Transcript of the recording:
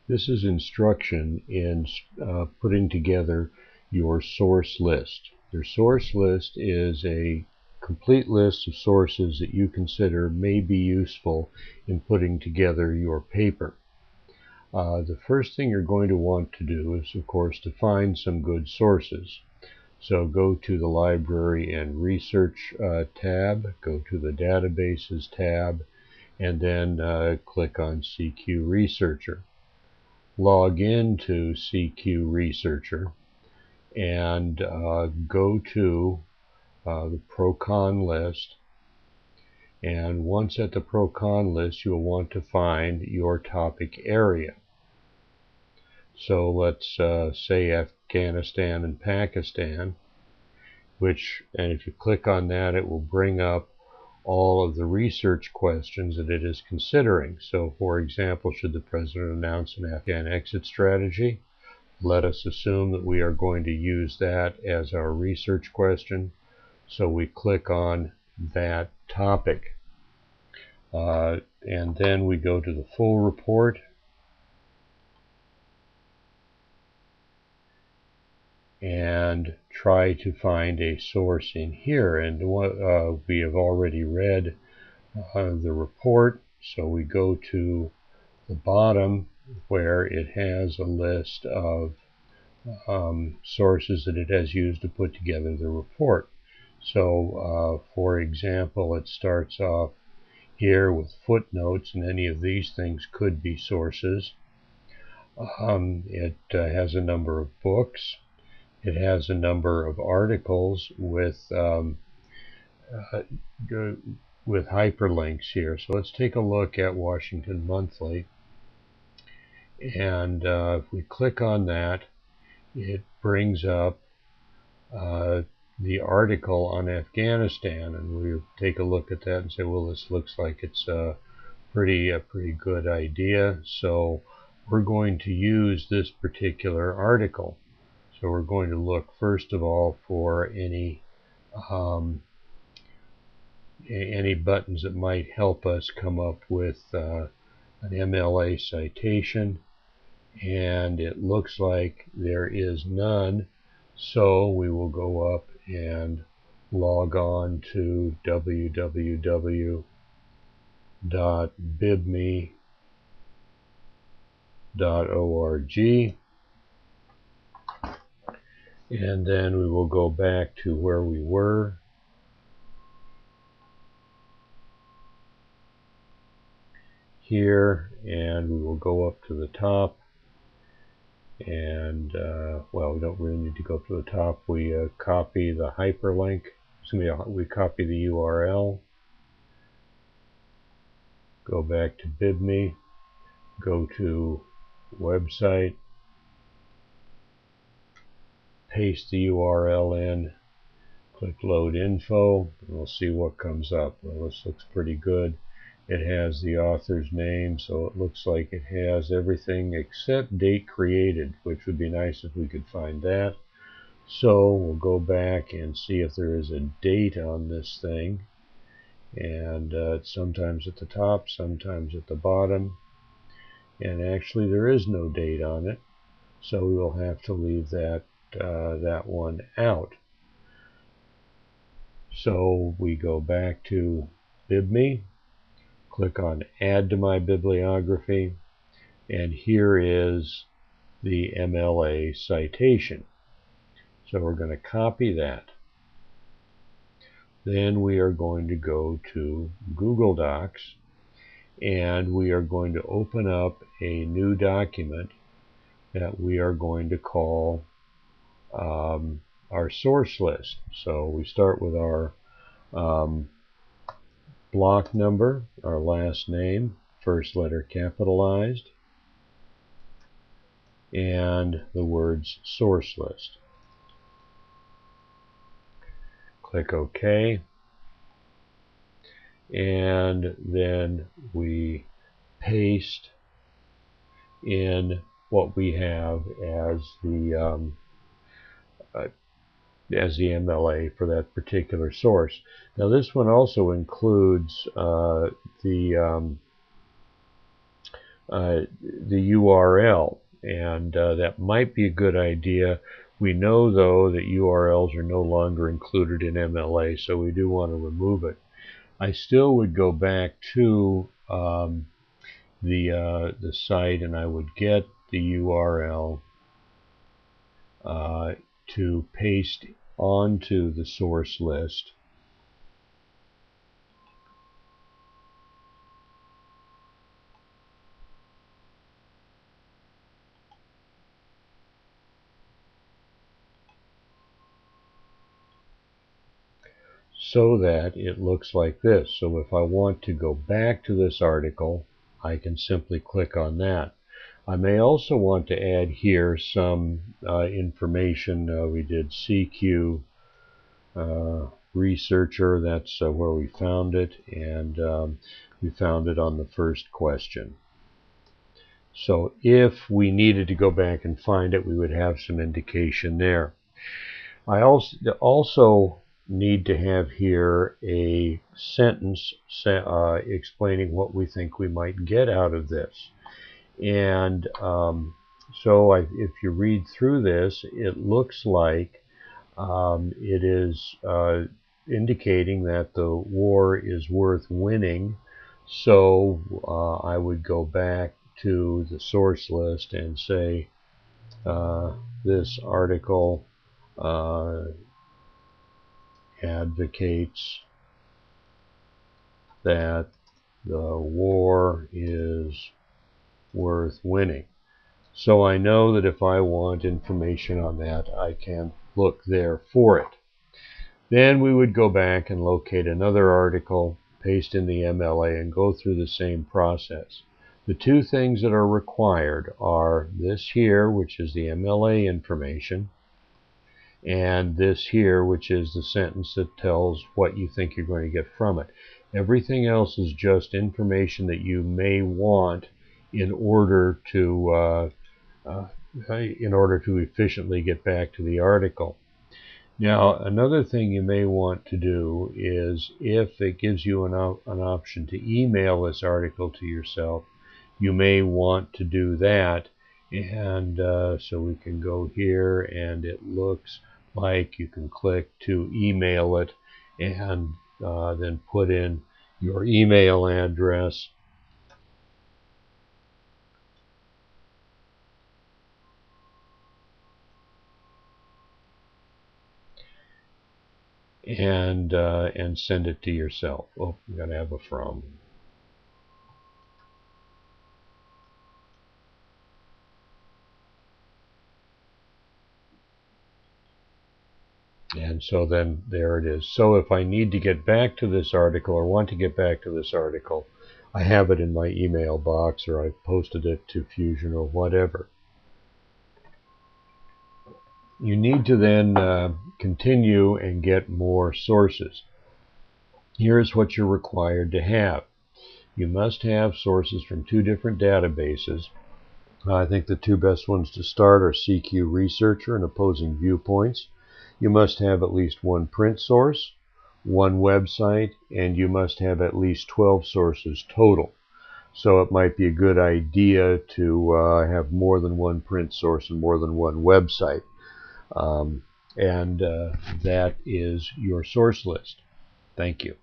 This is instruction in putting together your source list. Your source list is a complete list of sources that you consider may be useful in putting together your paper. The first thing you're going to want to do is, of course, to find some good sources. So go to the Library and Research tab, go to the Databases tab, and then click on CQ Researcher. Log into CQ Researcher and go to the Pro-Con list. And once at the Pro-Con list, you'll want to find your topic area. So let's say Afghanistan and Pakistan, and if you click on that, it will bring up all of the research questions that it is considering. So, for example, should the president announce an Afghan exit strategy? Let us assume that we are going to use that as our research question. So we click on that topic. And then we go to the full report. And try to find a source in here. And we have already read the report, so we go to the bottom where it has a list of sources that it has used to put together the report. So for example, it starts off here with footnotes, and any of these things could be sources. It has a number of books. It has a number of articles with hyperlinks here. So let's take a look at Washington Monthly. And if we click on that, it brings up the article on Afghanistan. And we take a look at that and say, well, this looks like it's a pretty good idea. So we're going to use this particular article. So we're going to look first of all for any buttons that might help us come up with an MLA citation, and it looks like there is none, so we will go up and log on to www.bibme.org. And then we will go back to where we were. Here, and we will go up to the top. And, well, we don't really need to go up to the top. We copy the hyperlink. We copy the URL. Go back to BibMe. Go to website. Paste the URL in, click load info, and we'll see what comes up. Well, this looks pretty good. It has the author's name, so it looks like it has everything except date created, which would be nice if we could find that. So we'll go back and see if there is a date on this thing, and it's sometimes at the top, sometimes at the bottom, and actually there is no date on it, so we will have to leave that one out. So we go back to BibMe, click on Add to My Bibliography, and here is the MLA citation. So we're going to copy that. Then we are going to go to Google Docs, and we are going to open up a new document that we are going to call our source list. So we start with our block number, our last name, first letter capitalized, and the words source list. Click OK, and then we paste in what we have as the MLA for that particular source. Now this one also includes the the URL, and that might be a good idea. We know, though, that URLs are no longer included in MLA, so we do want to remove it. I still would go back to the site, and I would get the URL to paste onto the source list. So that it looks like this. So if I want to go back to this article, I can simply click on that. I may also want to add here some information. We did CQ researcher, that's where we found it, and we found it on the first question. So if we needed to go back and find it, we would have some indication there. I also need to have here a sentence explaining what we think we might get out of this. And if you read through this, it looks like it is indicating that the war is worth winning. So I would go back to the source list and say this article advocates that the war is worth winning. So I know that if I want information on that, I can look there for it. Then we would go back and locate another article, paste in the MLA, and go through the same process. The two things that are required are this here, which is the MLA information, and this here, which is the sentence that tells what you think you're going to get from it. Everything else is just information that you may want in order to efficiently get back to the article. Now, another thing you may want to do is, if it gives you an option to email this article to yourself, you may want to do that. And so we can go here, and it looks like you can click to email it, and then put in your email address. And send it to yourself. Oh, you gotta have a from. And so then there it is. So if I need to get back to this article, or want to get back to this article, I have it in my email box, or I've posted it to Fusion or whatever. You need to then continue and get more sources. Here's what you're required to have. You must have sources from two different databases. I think the two best ones to start are CQ Researcher and Opposing Viewpoints. You must have at least one print source, one website, and you must have at least 12 sources total. So it might be a good idea to have more than one print source and more than one website. That is your source list. Thank you.